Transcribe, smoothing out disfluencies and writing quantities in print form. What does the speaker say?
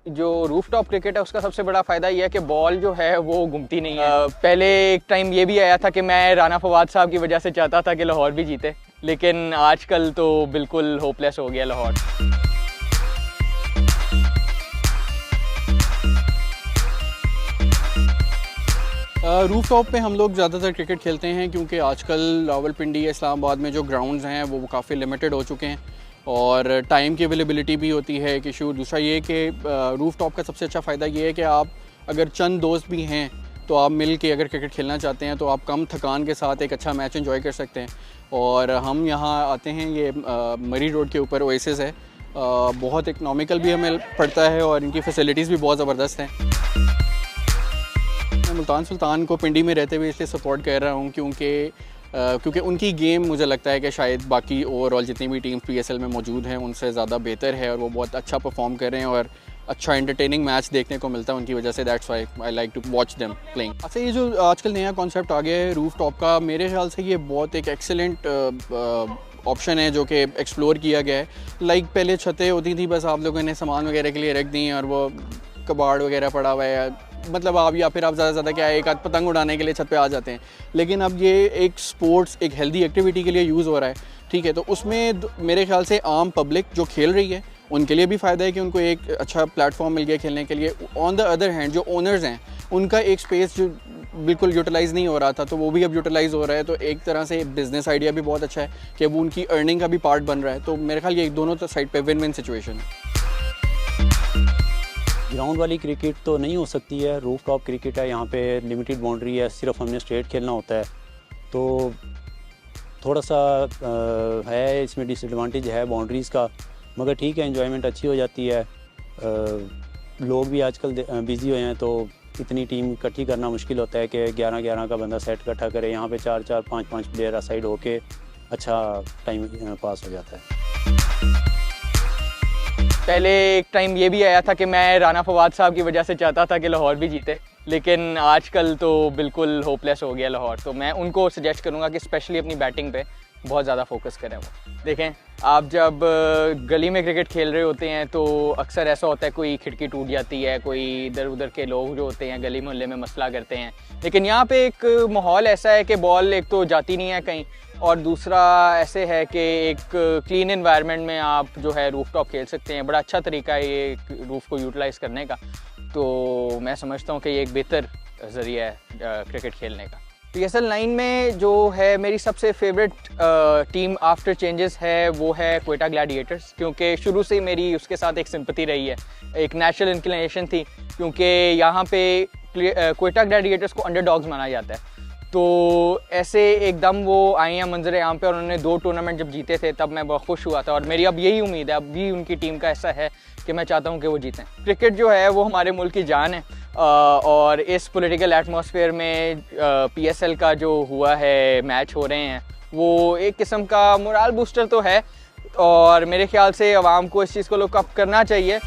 जो roof top cricket है उसका सबसे बड़ा फ़ायदा ये है कि बॉल जो है वो घूमती नहीं है। पहले एक टाइम ये भी आया था कि मैं राना फवाद साहब की वजह से चाहता था कि लाहौर भी जीते, लेकिन आजकल तो बिल्कुल होपलेस हो गया लाहौर। रूफ टॉप पे हम लोग ज़्यादातर क्रिकेट खेलते हैं क्योंकि आजकल रावलपिंडी इस्लामाबाद में जो ग्राउंड्स हैं वो काफ़ी लिमिटेड हो चुके हैं और टाइम की अवेलेबिलिटी भी होती है कि शू। दूसरा ये कि रूफ टॉप का सबसे अच्छा फ़ायदा ये है कि आप अगर चंद दोस्त भी हैं तो आप मिल के अगर क्रिकेट खेलना चाहते हैं तो आप कम थकान के साथ एक अच्छा मैच एंजॉय कर सकते हैं। और हम यहाँ आते हैं, ये मरी रोड के ऊपर ओएसिस है, बहुत इकनॉमिकल भी हमें पड़ता है और इनकी फैसिलिटीज़ भी बहुत ज़बरदस्त हैं। मैं मुल्तान सुल्तान को पिंडी में रहते हुए इसलिए सपोर्ट कर रहा हूँ क्योंकि उनकी गेम मुझे लगता है कि शायद बाकी ओवरऑल जितनी भी टीम्स पीएसएल में मौजूद हैं उनसे ज़्यादा बेहतर है और वो बहुत अच्छा परफॉर्म कर रहे हैं और अच्छा एंटरटेनिंग मैच देखने को मिलता है उनकी वजह से। That's why I like to watch them playing. अच्छा, ये जो आजकल नया कॉन्सेप्ट आ गया है रूफ टॉप का, मेरे ख्याल से ये बहुत एक एक्सेलेंट ऑप्शन है जो कि एक्सप्लोर किया गया है। लाइक पहले छतें होती थी, बस आप लोगों ने सामान वगैरह के लिए रख दी और वो कबाड़ वगैरह पड़ा हुआ है, मतलब आप या फिर आप ज़्यादा से ज़्यादा क्या है एक आध पतंग उड़ाने के लिए छत पे आ जाते हैं। लेकिन अब ये एक स्पोर्ट्स, एक हेल्दी एक्टिविटी के लिए यूज़ हो रहा है, ठीक है। तो उसमें मेरे ख्याल से आम पब्लिक जो खेल रही है उनके लिए भी फ़ायदा है कि उनको एक अच्छा प्लेटफॉर्म मिल गया खेलने के लिए। ऑन द अदर हैंड जो ओनर्स हैं उनका एक स्पेस जो बिल्कुल यूटिलाइज़ नहीं हो रहा था तो वो भी अब यूटिलाइज़ हो रहा है। तो एक तरह से बिज़नेस आइडिया भी बहुत अच्छा है कि वो उनकी अर्निंग का भी पार्ट बन रहा है। तो मेरे ख्याल ये दोनों साइड पे विन विन सिचुएशन है। ग्राउंड वाली क्रिकेट तो नहीं हो सकती है, रूफ टॉप क्रिकेट है, यहाँ पे लिमिटेड बाउंड्री है, सिर्फ हमने स्ट्रेट खेलना होता है। तो थोड़ा सा है इसमें डिसएडवांटेज है बाउंड्रीज़ का, मगर ठीक है एंजॉयमेंट अच्छी हो जाती है। लोग भी आजकल बिज़ी हुए हैं तो इतनी टीम इकट्ठी करना मुश्किल होता है कि 11-11 का बंदा सेट इकट्ठा करे। यहाँ पे 4-4 5-5 प्लेयर साइड होके अच्छा टाइम पास हो जाता है। पहले एक टाइम ये भी आया था कि मैं राना फवाद साहब की वजह से चाहता था कि लाहौर भी जीते, लेकिन आजकल तो बिल्कुल होपलेस हो गया लाहौर। तो मैं उनको सजेस्ट करूंगा कि स्पेशली अपनी बैटिंग पे बहुत ज़्यादा फोकस करें। वो देखें, आप जब गली में क्रिकेट खेल रहे होते हैं तो अक्सर ऐसा होता है कोई खिड़की टूट जाती है, कोई इधर उधर के लोग जो होते हैं गली मोहल्ले में मसला करते हैं। लेकिन यहाँ पे एक माहौल ऐसा है कि बॉल एक तो जाती नहीं है कहीं, और दूसरा ऐसे है कि एक क्लीन एनवायरनमेंट में आप जो है रूफ टॉप खेल सकते हैं। बड़ा अच्छा तरीका है ये रूफ को यूटिलाइज़ करने का। तो मैं समझता हूँ कि ये एक बेहतर ज़रिया है क्रिकेट खेलने का। PSL 9 में जो है मेरी सबसे फेवरेट टीम आफ्टर चेंजेस है वो है क्वेटा ग्लैडिएटर्स, क्योंकि शुरू से मेरी उसके साथ एक सिंपैथी रही है, एक नेचुरल इंक्लिनेशन थी, क्योंकि यहाँ पे क्वेटा ग्लैडिएटर्स को अंडरडॉग्स माना जाता है। तो ऐसे एकदम वो आए हैं मंजर यहाँ पे और उन्होंने 2 टूर्नामेंट जब जीते थे तब मैं बहुत खुश हुआ था और मेरी अब यही उम्मीद है, अब भी उनकी टीम का ऐसा है कि मैं चाहता हूँ कि वो जीतें। क्रिकेट जो है वो हमारे मुल्क की जान है और इस पॉलिटिकल एटमॉस्फेयर में PSL का जो हुआ है मैच हो रहे हैं वो एक किस्म का मोरल बूस्टर तो है और मेरे ख्याल से आवाम को इस चीज़ को लुक अप करना चाहिए।